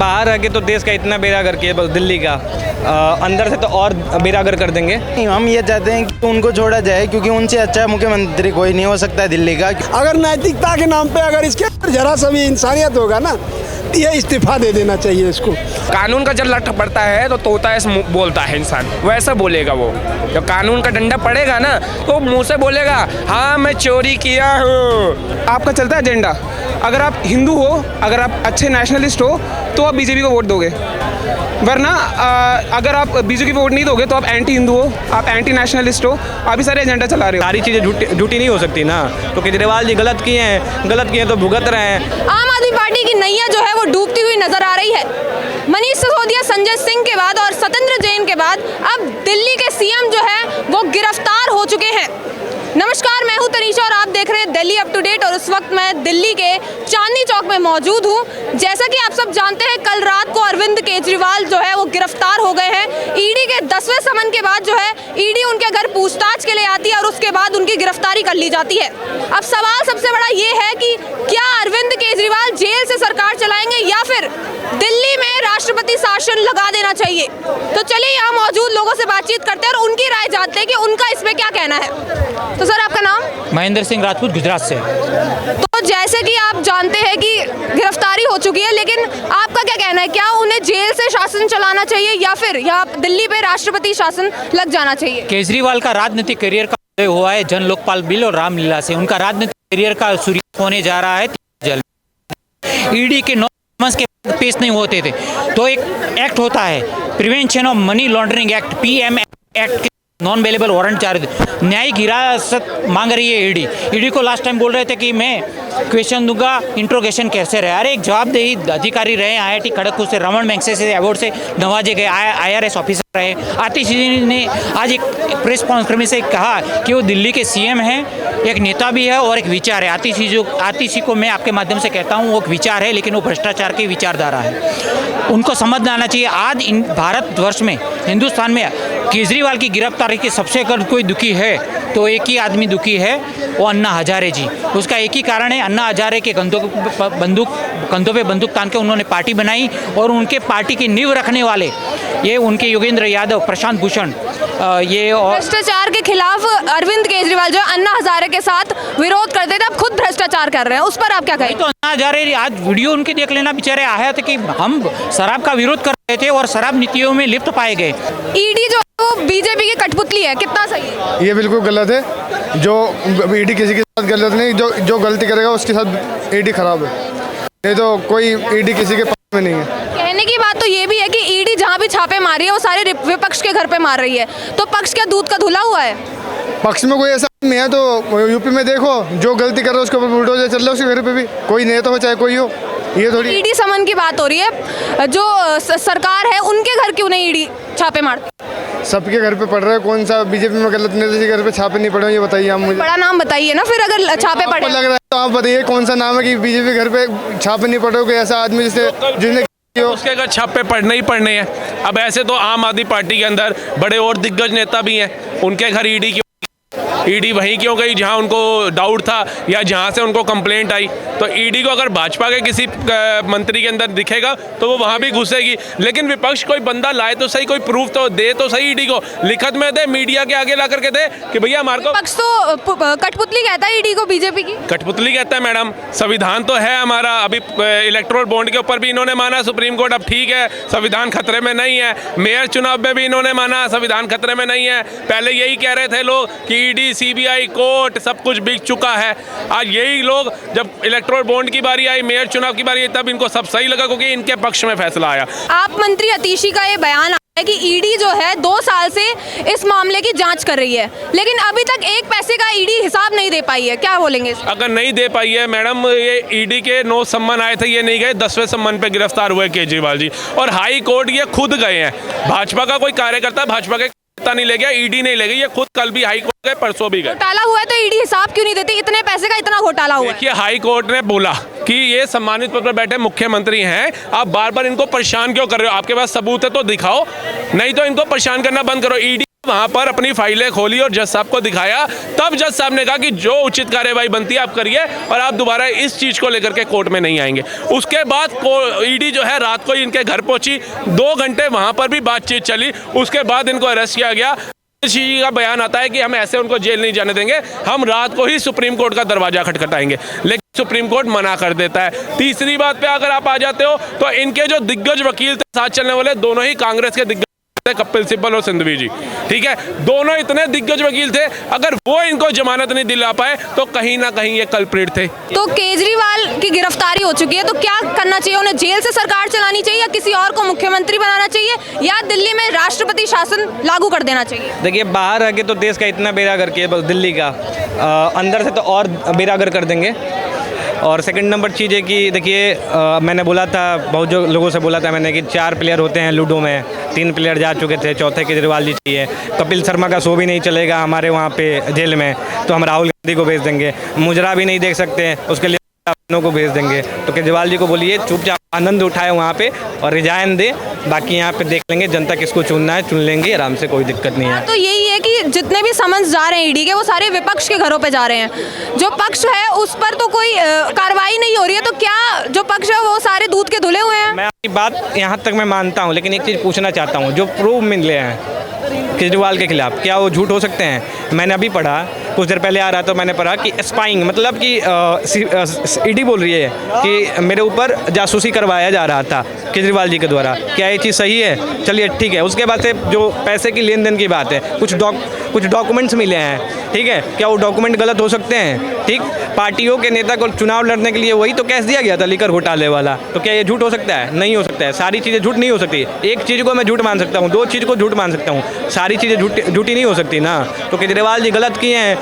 बाहर रह के तो देश का इतना बेरागर किया, बस दिल्ली का अंदर से तो और बेरागर कर देंगे। हम ये चाहते हैं कि उनको छोड़ा जाए, क्योंकि उनसे अच्छा मुख्यमंत्री कोई नहीं हो सकता है दिल्ली का। अगर नैतिकता के नाम पे अगर इसके अंदर जरा सा भी इंसानियत होगा ना, ये इस्तीफा दे देना चाहिए इसको। कानून का जब लठ पड़ता है तो तोता ऐसे बोलता है इंसान, वैसा बोलेगा वो। जब कानून का डंडा पड़ेगा ना तो मुंह से बोलेगा हाँ मैं चोरी किया हूँ। आपका चलता है एजेंडा, अगर आप हिंदू हो, अगर आप अच्छे नेशनलिस्ट हो तो आप बीजेपी को वोट दोगे, वरना अगर आप बीजेपी को वोट नहीं दोगे तो आप एंटी हिंदू हो, आप एंटी नेशनलिस्ट हो, आप ही सारे एजेंडा चला रहे हो। सारी चीज़ें झूठी नहीं हो सकती ना, तो केजरीवाल जी गलत किए हैं तो भुगत रहे हैं। आम आदमी पार्टी की नैया जो है वो डूबती हुई नजर आ रही है। मनीष सिसोदिया, संजय सिंह के बाद और सत्येंद्र जैन के बाद अब दिल्ली के सीएम जो है वो गिरफ्तार हो चुके हैं। नमस्कार, मैं हूं तनीषा और आप देख रहे हैं दिल्ली अप टू डेट। और इस वक्त मैं दिल्ली के चांदनी चौक में मौजूद हूं। जैसा कि आप सब जानते हैं, कल रात को अरविंद केजरीवाल जो है वो गिरफ्तार हो गए हैं। ईडी के 10वें समन के बाद जो है ईडी उनके घर पूछताछ के लिए आती है और उसके बाद उनकी गिरफ्तारी कर ली जाती है। अब सवाल सबसे बड़ा ये है कि क्या अरविंद केजरीवाल जेल से सरकार चलाएंगे या फिर दिल्ली में राष्ट्रपति शासन लगा देना चाहिए। तो चलिए यहाँ मौजूद लोगों से बातचीत करते हैं और उनकी राय जानते हैं कि उनका इसमें क्या कहना है। तो सर, आपका नाम? महेंद्र सिंह राजपूत, गुजरात से। तो जैसे कि आप जानते हैं कि गिरफ्तारी हो चुकी है, लेकिन आपका क्या कहना है, क्या उन्हें जेल से शासन चलाना चाहिए या फिर यहाँ दिल्ली पे राष्ट्रपति शासन लग जाना चाहिए? केजरीवाल का राजनीतिक करियर का उदय हुआ है जन लोकपाल बिल और रामलीला से। उनका राजनीतिक करियर का सूर्य होने जा रहा है जल्द। ईडी के 9 मंथ्स के पेश नहीं होते थे तो एक एक्ट होता है, prevention of money laundering act, PM act, non available warrant जारी, न्यायिक हिरासत मांग रही है ईडी को। लास्ट टाइम बोल रहे थे कि मैं क्वेश्चन दूंगा, इंट्रोगेशन कैसे रहे। अरे एक जवाबदेही अधिकारी रहे, IIT खड़गपुर से रमन मैग्सेसे अवार्ड से नवाजे गए, IRS ऑफिसर रहे। आतिश ने आज एक प्रेस कॉन्फ्रेंस से कहा कि वो दिल्ली के सीएम हैं, एक नेता भी है और एक विचार है। आतिशी को मैं आपके माध्यम से कहता हूँ, वो एक विचार है लेकिन वो भ्रष्टाचार की विचारधारा है। उनको समझना आना चाहिए। आज इन भारतवर्ष में, हिंदुस्तान में केजरीवाल की गिरफ्तारी के सबसे अगर कोई दुखी है तो एक ही आदमी दुखी है, वो अन्ना हजारे जी। उसका एक ही कारण है, अन्ना हजारे के कंधों पे बंदूक तान के उन्होंने पार्टी बनाई और उनके पार्टी की नींव रखने वाले ये उनके योगेंद्र यादव, प्रशांत भूषण, ये भ्रष्टाचार के खिलाफ अरविंद केजरीवाल जो अन्ना हजारे के साथ विरोध करते थे, अब खुद भ्रष्टाचार कर रहे हैं, उस पर आप क्या कहें? तो अन्ना हजारे आज वीडियो उनकी देख लेना, बेचारे आया था कि हम शराब का विरोध कर रहे थे और शराब नीतियों में लिप्त पाए गए। ईडी जो बीजेपी की कठपुतली है, कितना सही है? ये बिल्कुल गलत है। जो ईडी किसी के साथ गलत नहीं, जो गलती करेगा उसके साथ ईडी खराब है, नहीं तो कोई ईडी किसी के पास में नहीं है। कहने की बात तो ये भी है कि ईडी जहाँ भी छापे मार रही है वो सारे विपक्ष के घर पे मार रही है, तो पक्ष क्या दूध का धुला हुआ है? पक्ष में कोई ऐसा नहीं है, तो यूपी में देखो जो गलती कर रहा है उसके ऊपर बुलडोजर चल रहा है, उसके घर पे भी कोई नेता हो चाहे कोई हो। ये थोड़ी ईडी समन की बात हो रही है, जो सरकार है उनके घर क्यों नहीं ईडी छापे मारती? सबके घर पे पड़ रहा है, कौन सा बीजेपी में गलत नेता के घर पे छापे नहीं पड़े, ये बताइए आप मुझे। बड़ा नाम बताइए ना, फिर अगर छापे पड़े लग रहा है तो आप बताइए कौन सा नाम है कि बीजेपी घर पे छापे नहीं पड़ रहे, कोई ऐसा आदमी जिसने उसके अगर छापे पड़ने ही पड़ने हैं। अब ऐसे तो आम आदमी पार्टी के अंदर बड़े और दिग्गज नेता भी हैं, उनके घर ईडी वहीं क्यों गई जहां उनको डाउट था या जहां से उनको कंप्लेंट आई। तो ईडी को अगर भाजपा के किसी मंत्री के अंदर दिखेगा तो वो वहां भी घुसेगी, लेकिन विपक्ष कोई बंदा लाए तो सही, कोई प्रूफ तो दे तो सही, ईडी को लिखत में दे, मीडिया के आगे ला करके दे कि भैया हमारे को। विपक्ष तो कठपुतली कहता है ईडी को, बीजेपी की कठपुतली कहता है। मैडम, संविधान तो है हमारा, अभी इलेक्टोरल बॉन्ड के ऊपर भी इन्होंने माना सुप्रीम कोर्ट, अब ठीक है संविधान खतरे में नहीं है। मेयर चुनाव में भी इन्होंने माना संविधान खतरे में नहीं है। पहले यही कह रहे थे लोग कि ईडी, CBI, कोर्ट सब कुछ बिक चुका है। आज यही लोग, जब इलेक्टोरल बॉन्ड की बारी आई, मेयर चुनाव की बारी आई, तब इनको सब सही लगा क्योंकि इनके पक्ष में फैसला आया। आप मंत्री आतिशी का ये बयान है कि ईडी जो है 2 साल से इस मामले की जांच कर रही है, लेकिन अभी तक एक पैसे का ईडी हिसाब नहीं दे पाई है, क्या बोलेंगे? अगर नहीं दे पाई है मैडम, ये ईडी के 9 सम्मन आए थे, ये नहीं गए, 10वें सम्मन पे गिरफ्तार हुए केजरीवाल जी, और हाई कोर्ट ये खुद गए हैं। भाजपा का कोई कार्यकर्ता भाजपा के नहीं ले गया, ईडी नहीं ले गई, ये खुद कल भी हाई कोर्ट गए, परसों भी गए। घोटाला हुआ है तो ईडी हिसाब क्यों नहीं देती? इतने पैसे का इतना घोटाला हुआ है। देखिए, हाई कोर्ट ने बोला कि ये सम्मानित पद पर बैठे मुख्यमंत्री हैं, आप बार बार इनको परेशान क्यों कर रहे हो? आपके पास सबूत है तो दिखाओ, नहीं तो इनको परेशान करना बंद करो। ईडी वहाँ पर अपनी फाइलें खोली और जज साहब को दिखाया, तब जज साहब ने कहा कि जो उचित कार्यवाही बनती है आप करिए और आप दोबारा इस चीज़ को लेकर के कोर्ट में नहीं आएंगे। उसके बाद ईडी जो है रात को ही इनके घर पहुंची, 2 घंटे वहाँ पर भी बातचीत चली, उसके बाद इनको अरेस्ट किया गया। जी का बयान आता है कि हम ऐसे उनको जेल नहीं जाने देंगे, हम रात को ही सुप्रीम कोर्ट का दरवाजा खटखटाएंगे, लेकिन सुप्रीम कोर्ट मना कर देता है। तीसरी बात पे अगर आप आ जाते हो तो इनके जो दिग्गज वकील थे साथ चलने वाले, दोनों ही कांग्रेस के दिग्गज थे, कपिल सिब्बल और सिंघवी जी, ठीक है, दोनों इतने दिग्गज वकील थे, अगर वो इनको जमानत नहीं दिला पाए तो कहीं ना कहीं ये कल्प्रिट थे। तो केजरीवाल की गिरफ्तारी हो चुकी है, तो क्या करना चाहिए उन्हें? जेल से सरकार चलानी चाहिए या किसी और को मुख्यमंत्री बनाना चाहिए या दिल्ली में राष्ट्रपति शासन लागू कर देना चाहिए? देखिए, बाहर रह के तो देश का इतना बेड़ा कर के बस दिल्ली का, अंदर से तो और बेड़ा कर कर देंगे। और सेकंड नंबर चीज़ है कि देखिए, मैंने बोला था, बहुत जो लोगों से बोला था मैंने कि 4 प्लेयर होते हैं लूडो में, 3 प्लेयर जा चुके थे, चौथे केजरीवाल जी चाहिए। कपिल शर्मा का शो भी नहीं चलेगा हमारे वहाँ पे जेल में, तो हम राहुल गांधी को भेज देंगे। मुजरा भी नहीं देख सकते, उसके लिए को भेज देंगे। तो केजरीवाल जी को बोलिए चुपचाप आनंद उठाए वहाँ पे और रिजाइन दे, बाकी यहाँ पे देख लेंगे, जनता किसको चुनना है चुन लेंगे, आराम से, कोई दिक्कत नहीं है। तो यही है कि जितने भी समन्स जा रहे हैं ईडी के, वो सारे विपक्ष के घरों पे जा रहे हैं। जो पक्ष है उस पर तो कोई कार्रवाई नहीं हो रही है, तो क्या जो पक्ष है वो सारे दूध के धुले हुए हैं? मैं आपकी बात यहाँ तक मैं मानता हूँ, लेकिन एक चीज़ पूछना चाहता हूँ, जो प्रूफ मिले हैं केजरीवाल के खिलाफ, क्या वो झूठ हो सकते हैं? मैंने अभी पढ़ा, कुछ देर पहले आ रहा तो मैंने पढ़ा कि स्पाइंग, मतलब कि ईडी बोल रही है कि मेरे ऊपर जासूसी करवाया जा रहा था केजरीवाल जी के द्वारा। क्या ये चीज़ सही है? चलिए ठीक है। उसके बाद से जो पैसे की लेन देन की बात है, कुछ डॉक्यूमेंट्स मिले हैं, ठीक है, क्या वो डॉक्यूमेंट गलत हो सकते हैं? ठीक, पार्टियों के नेता को चुनाव लड़ने के लिए वही तो कैश दिया गया था, लीकर घोटाले वाला, तो क्या ये झूठ हो सकता है? नहीं हो सकता है। सारी चीज़ें झूठ नहीं हो सकती। एक चीज़ को मैं झूठ मान सकता हूँ, 2 चीज़ को झूठ मान सकता हूँ, सारी चीज़ें झूठी नहीं हो सकती ना। तो केजरीवाल जी गलत किए हैं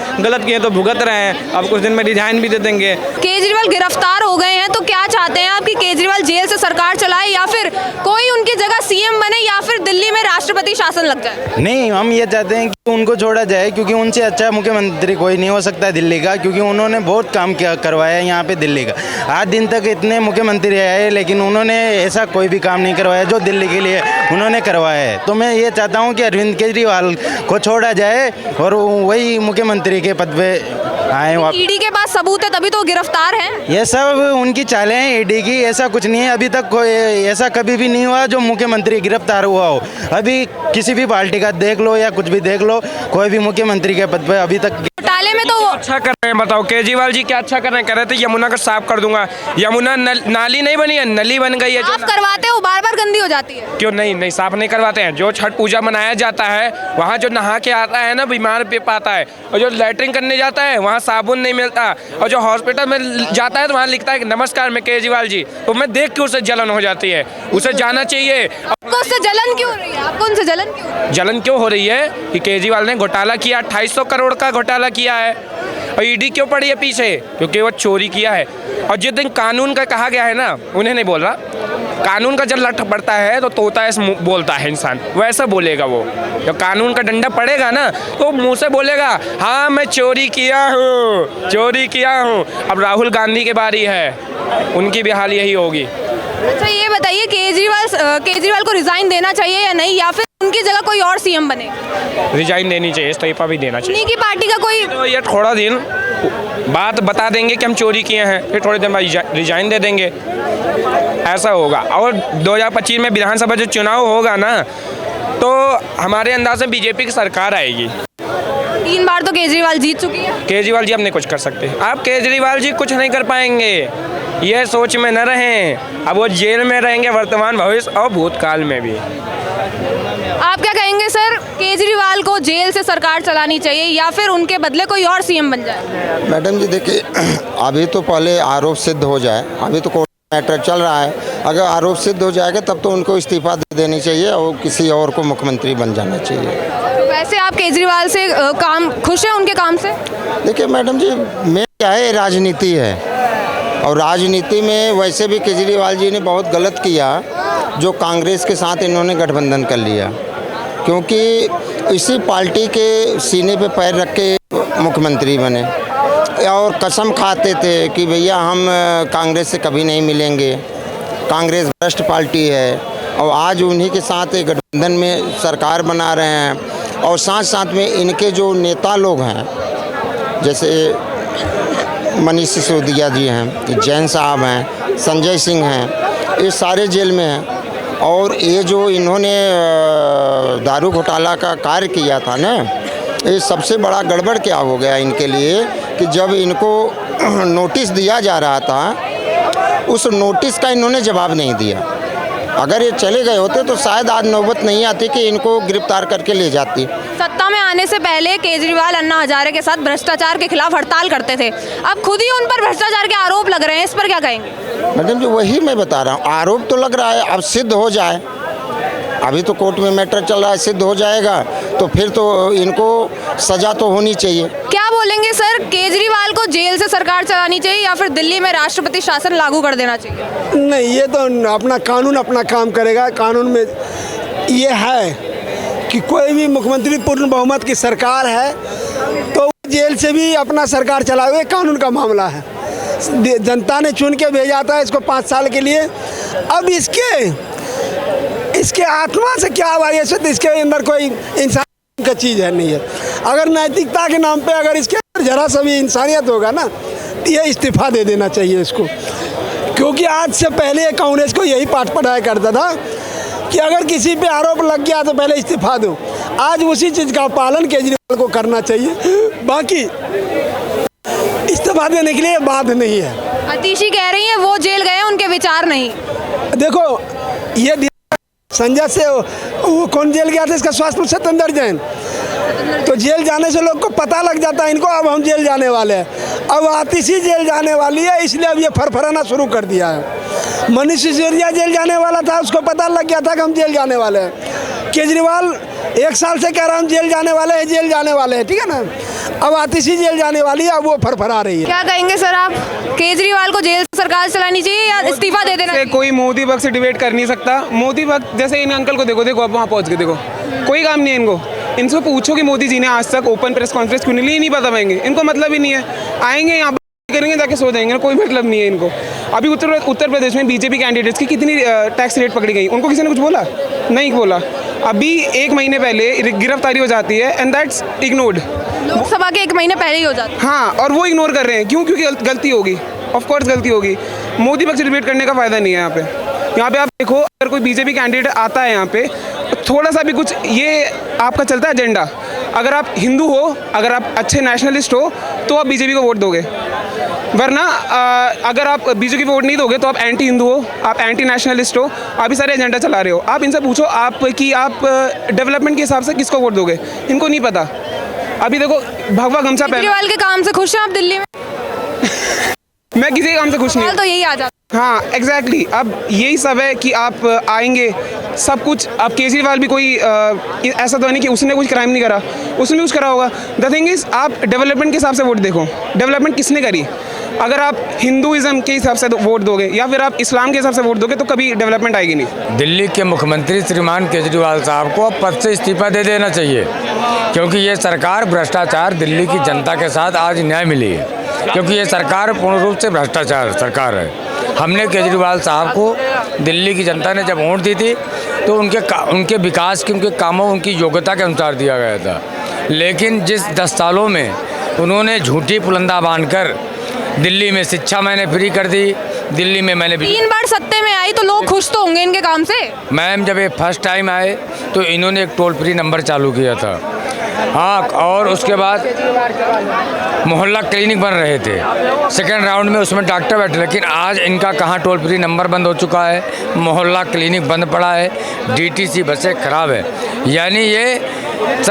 तो भुगत रहे हैं, अब कुछ दिन में रिजाइन भी दे देंगे। केजरीवाल गिरफ्तार हो गए हैं, तो क्या चाहते हैं आप कि केजरीवाल जेल से सरकार चलाए या फिर कोई उनकी जगह सीएम बने या फिर दिल्ली में राष्ट्रपति शासन लग जाए? नहीं, हम ये चाहते हैं कि उनको छोड़ा जाए, क्योंकि उनसे अच्छा मुख्यमंत्री कोई नहीं हो सकता दिल्ली का, क्योंकि उन्होंने बहुत काम किया करवाया है यहाँ पे दिल्ली का। आज दिन तक इतने मुख्यमंत्री आए, लेकिन उन्होंने ऐसा कोई भी काम नहीं करवाया जो दिल्ली के लिए उन्होंने करवाया है। तो मैं ये चाहता हूँ कि अरविंद केजरीवाल को छोड़ा जाए और वही मुख्यमंत्री के पद पे आए। ईडी के पास सबूत है तभी तो गिरफ्तार हैं। ये सब उनकी चालें हैं ईडी की, ऐसा कुछ नहीं है। अभी तक कोई ऐसा कभी भी नहीं हुआ जो मुख्यमंत्री गिरफ्तार हुआ हो। अभी किसी भी पार्टी का देख लो या कुछ भी देख लो, कोई भी मुख्यमंत्री के पद पे अभी तक घोटाले में तो अच्छा कर रहे हैं। बताओ केजरीवाल जी क्या अच्छा कर रहे हैं? कह रहे थे यमुना को साफ कर दूंगा, यमुना नाली नहीं बनी है, नली बन गई है। साफ करवाते हो, बार बार गंदी हो जाती है। क्यों नहीं साफ नहीं करवाते हैं? जो छठ पूजा मनाया जाता है वहाँ जो नहा के आता है ना, बीमार पे पाता है, और जो लैट्रिन करने जाता है वहाँ साबुन नहीं मिलता, और जो हॉस्पिटल में जाता है तो वहाँ लिखता है नमस्कार मैं केजरीवाल जी, तो मैं देख के उसे जलन हो जाती है। उसे जाना चाहिए। आपको उससे जलन क्यों हो रही है? आपको उनसे जलन क्यों हो रही है कि केजरीवाल ने घोटाला किया, 250 करोड़ का घोटाला किया है, और ईडी क्यों पड़ी है पीछे? क्योंकि वो चोरी किया है। और जिस दिन कानून का कहा गया है ना, उन्हें नहीं बोल रहा, कानून का जब लठ पड़ता है तो तोता ऐसे बोलता है इंसान, वैसा बोलेगा वो। जब कानून का डंडा पड़ेगा ना तो मुंह से बोलेगा हाँ मैं चोरी किया हूँ। अब राहुल गांधी की बारी है, उनकी भी हाल यही होगी। अच्छा ये बताइए, केजरीवाल को रिजाइन देना चाहिए या नहीं, या फिर उनकी जगह कोई और सीएम बने? रिजाइन देनी चाहिए, इस्तीफा भी देना चाहिए। उन्हीं की पार्टी का कोई तो ये थोड़ा दिन बात बता देंगे कि हम चोरी किए हैं, फिर थोड़े दिन बाद रिजाइन दे देंगे, ऐसा होगा। और 2025 में विधानसभा जो चुनाव होगा ना, तो हमारे अंदाज से बीजेपी की सरकार आएगी। 3 बार तो केजरीवाल जीत चुकी है। केजरीवाल जी अब नहीं कुछ कर सकते। आप केजरीवाल जी कुछ नहीं कर पाएंगे, ये सोच में न रहें। अब वो जेल में रहेंगे वर्तमान, भविष्य और भूतकाल में भी। आप क्या कहेंगे सर, केजरीवाल को जेल से सरकार चलानी चाहिए या फिर उनके बदले कोई और सीएम बन जाए? मैडम जी देखिए, अभी तो पहले आरोप सिद्ध हो जाए, अभी तो कोर्ट मैटर चल रहा है। अगर आरोप सिद्ध हो जाएगा तब तो उनको इस्तीफा दे देनी चाहिए और किसी और को मुख्यमंत्री बन जाना चाहिए। वैसे आप केजरीवाल से खुश हैं उनके काम से? देखिए मैडम जी, मैं क्या है, राजनीति है, और राजनीति में वैसे भी केजरीवाल जी ने बहुत गलत किया जो कांग्रेस के साथ इन्होंने गठबंधन कर लिया, क्योंकि इसी पार्टी के सीने पे पैर रख के मुख्यमंत्री बने और कसम खाते थे कि भैया हम कांग्रेस से कभी नहीं मिलेंगे, कांग्रेस भ्रष्ट पार्टी है, और आज उन्हीं के साथ एक गठबंधन में सरकार बना रहे हैं। और साथ साथ में इनके जो नेता लोग हैं, जैसे मनीष सिसोदिया जी हैं, जैन साहब हैं, संजय सिंह हैं, ये सारे जेल में हैं। और ये जो इन्होंने दारू घोटाला का कार्य किया था ना, ये सबसे बड़ा गड़बड़ क्या हो गया इनके लिए कि जब इनको नोटिस दिया जा रहा था, उस नोटिस का इन्होंने जवाब नहीं दिया। अगर ये चले गए होते तो शायद आज नौबत नहीं आती कि इनको गिरफ्तार करके ले जाती। सत्ता में आने से पहले केजरीवाल अन्ना हजारे के साथ भ्रष्टाचार के खिलाफ हड़ताल करते थे, अब खुद ही उन पर भ्रष्टाचार के आरोप लग रहे हैं, इस पर क्या कहेंगे? मैडम जी, वही मैं बता रहा हूँ, आरोप तो लग रहा है, अब सिद्ध हो जाए। अभी तो कोर्ट में मैटर चल रहा है, सिद्ध हो जाएगा तो फिर तो इनको सज़ा तो होनी चाहिए। क्या बोलेंगे सर, केजरीवाल को जेल से सरकार चलानी चाहिए या फिर दिल्ली में राष्ट्रपति शासन लागू कर देना चाहिए? नहीं, ये तो अपना कानून अपना काम करेगा। कानून में ये है कि कोई भी मुख्यमंत्री पूर्ण बहुमत की सरकार है तो जेल से भी अपना सरकार चलावे, कानून का मामला है। जनता ने चुन के भेजा था इसको 5 साल के लिए। अब इसके आत्मा से क्या वारियत, इसके अंदर कोई इंसान का चीज़ है नहीं है। अगर नैतिकता के नाम पे अगर इसके अंदर जरा सा भी इंसानियत होगा ना, तो ये इस्तीफा दे देना चाहिए इसको। क्योंकि आज से पहले कांग्रेस को यही पाठ पढ़ाया करता था कि अगर किसी पे आरोप लग गया तो पहले इस्तीफा दो। आज उसी चीज़ का पालन केजरीवाल को करना चाहिए। बाकी इस्तीफा देने के लिए बात नहीं है। अतिशी कह रही हैं वो जेल गए, उनके विचार नहीं। देखो, ये संजय से वो कौन जेल गया था, इसका स्वास्थ्य सत्येंद्र जैन, तो जेल जाने से लोग को पता लग जाता है इनको अब हम जेल जाने वाले हैं। अब आतिशी जेल जाने वाली है, इसलिए अब ये फरफराना शुरू कर दिया है। मनीष सिसोदिया जेल जाने वाला था, उसको पता लग गया था कि हम जेल जाने वाले हैं। केजरीवाल 1 साल से कह रहा हम जेल जाने वाले हैं, जेल जाने वाले हैं, ठीक है ना। अब आतिशी जेल जाने वाली है, अब वो फरफरा रही है। क्या कहेंगे सर आप, केजरीवाल को जेल से सरकार चलानी चाहिए या इस्तीफा दे देना? कोई मोदी वक्त से डिबेट कर नहीं सकता। मोदी वक्त जैसे इन अंकल को देखो अब वहाँ पहुँच गए, देखो कोई काम नहीं है इनको। इनसे पूछो कि मोदी जी ने आज तक ओपन प्रेस कॉन्फ्रेंस क्यों नहीं ली, नहीं बता पाएंगे। इनको मतलब ही नहीं है, आएंगे यहाँ करेंगे, जाके सो जाएंगे, कोई मतलब नहीं है इनको। अभी उत्तर प्रदेश में बीजेपी कैंडिडेट्स की कितनी टैक्स रेट पकड़ी गई, उनको किसी ने कुछ बोला? नहीं बोला। अभी 1 महीने पहले गिरफ्तारी हो जाती है एंड दैट्स इग्नोर्ड। लोकसभा के 1 महीने पहले ही हो जाती है। हाँ, और वो इग्नोर कर रहे हैं। क्यों? क्योंकि गलती होगी, ऑफकोर्स गलती होगी। मोदी पक्ष से डिबेट करने का फ़ायदा नहीं है यहाँ पे आप देखो, अगर कोई बीजेपी कैंडिडेट आता है यहाँ पे, थोड़ा सा भी कुछ ये आपका चलता है एजेंडा। अगर आप हिंदू हो, अगर आप अच्छे नेशनलिस्ट हो तो आप बीजेपी को वोट दोगे, वरना अगर आप बीजेपी को वोट नहीं दोगे तो आप एंटी हिंदू हो, आप एंटी नेशनलिस्ट हो, आप ही सारे एजेंडा चला रहे हो। आप इनसे पूछो आप डेवलपमेंट के हिसाब से किसको वोट दोगे, इनको नहीं पता। अभी देखो भगवा गमछा पहना। केजरीवाल के काम से खुश हैं आप दिल्ली में? मैं किसी काम से खुश नहीं। तो यही आ जाता। हाँ एग्जैक्टली, अब यही सब है कि आप आएंगे सब कुछ। अब केजरीवाल भी कोई ऐसा तो नहीं कि उसने कुछ क्राइम नहीं करा, उसने कुछ करा होगा। द थिंग इज़, आप डेवलपमेंट के हिसाब से वोट देखो, डेवलपमेंट किसने करी। अगर आप हिंदुइज्म के हिसाब से वोट दोगे या फिर आप इस्लाम के हिसाब से वोट दोगे तो कभी डेवलपमेंट आएगी नहीं। दिल्ली के मुख्यमंत्री श्रीमान केजरीवाल साहब को अब पद से इस्तीफा दे देना चाहिए, क्योंकि ये सरकार भ्रष्टाचार, दिल्ली की जनता के साथ आज न्याय मिली है, क्योंकि ये सरकार पूर्ण रूप से भ्रष्टाचार सरकार है। हमने केजरीवाल साहब को, दिल्ली की जनता ने जब वोट दी थी तो उनके विकास के, उनके कामों, उनकी योग्यता के अनुसार दिया गया था। लेकिन जिस 10 सालों में उन्होंने झूठी पुलंदा बांधकर दिल्ली में शिक्षा मैंने फ्री कर दी, दिल्ली में मैंने 3 बार सत्ते में आई तो लोग खुश तो होंगे इनके काम से। मैम, जब ये फर्स्ट टाइम आए तो इन्होंने एक टोल फ्री नंबर चालू किया था। हाँ, और उसके बाद मोहल्ला क्लिनिक बन रहे थे, सेकेंड राउंड में उसमें डॉक्टर बैठे। लेकिन आज इनका कहाँ टोल फ्री नंबर बंद हो चुका है, मोहल्ला क्लिनिक बंद पड़ा है, डीटीसी बसें खराब है। यानी ये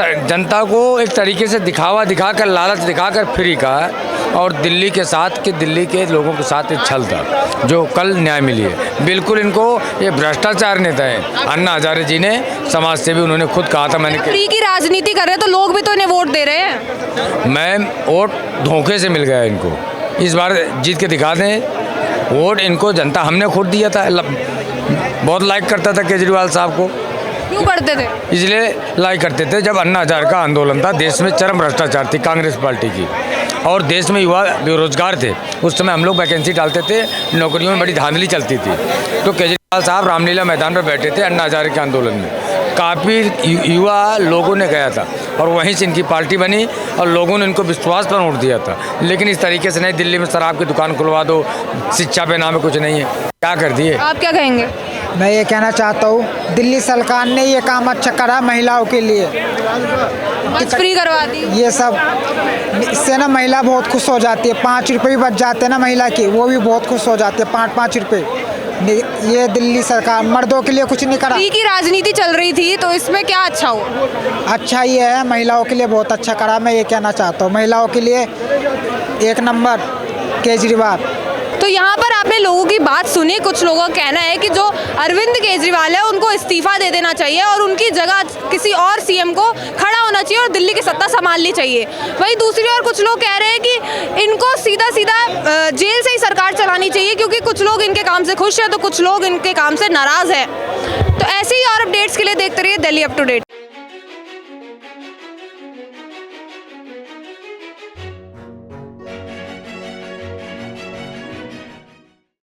जनता को एक तरीके से दिखाकर, लालच दिखाकर फ्री का है, और दिल्ली के साथ कि दिल्ली के लोगों के साथ एक छल था जो कल न्याय मिली है। बिल्कुल इनको ये भ्रष्टाचार नेता है। अन्ना हजारे जी ने, समाज सेवी, उन्होंने खुद कहा था, मैंने फ्री की राजनीति कर रहे हैं तो लोग भी तो इन्हें वोट दे रहे हैं। मैम, वोट धोखे से मिल गया इनको, इस बार जीत के दिखा दें वोट इनको। जनता हमने खुद दिया था, बहुत लाइक करता था केजरीवाल साहब को। क्यों करते थे? इसलिए लाइक करते थे जब अन्ना हजारे का आंदोलन था, देश में चरम भ्रष्टाचार थी कांग्रेस पार्टी की, और देश में युवा बेरोजगार थे। उस समय हम लोग वैकेंसी डालते थे, नौकरियों में बड़ी धांधली चलती थी। तो केजरीवाल साहब रामलीला मैदान पर बैठे थे अन्ना हजारे के आंदोलन में, काफ़ी युवा लोगों ने गया था। और वहीं से इनकी पार्टी बनी और लोगों ने इनको विश्वास पर वोट दिया था। लेकिन इस तरीके से नहीं, दिल्ली में शराब की दुकान खुलवा दो, शिक्षा पे नाम है कुछ नहीं है, क्या कर दिए। आप क्या कहेंगे? मैं ये कहना चाहता हूँ दिल्ली सरकार ने ये काम अच्छा करा महिलाओं के लिए, बस फ्री करवा दी। ये सब इससे ना महिला बहुत खुश हो जाती है। 5 रुपये भी बच जाते हैं ना महिला की, वो भी बहुत खुश हो जाती है। 5-5 रुपये ये दिल्ली सरकार मर्दों के लिए कुछ नहीं करा। फ्री की राजनीति चल रही थी तो इसमें क्या अच्छा हुआ? अच्छा ये है, महिलाओं के लिए बहुत अच्छा करा। मैं ये कहना चाहता हूँ महिलाओं के लिए 1 नंबर केजरीवाल। तो यहाँ पर आपने लोगों की बात सुनी। कुछ लोगों का कहना है कि जो अरविंद केजरीवाल है उनको इस्तीफा दे देना चाहिए और उनकी जगह किसी और सीएम को खड़ा होना चाहिए और दिल्ली की सत्ता संभालनी चाहिए। वहीं दूसरी ओर कुछ लोग कह रहे हैं कि इनको सीधा सीधा जेल से ही सरकार चलानी चाहिए, क्योंकि कुछ लोग इनके काम से खुश हैं तो कुछ लोग इनके काम से नाराज़ हैं। तो ऐसे ही और अपडेट्स के लिए देखते रहिए दिल्ली अप टू डेट।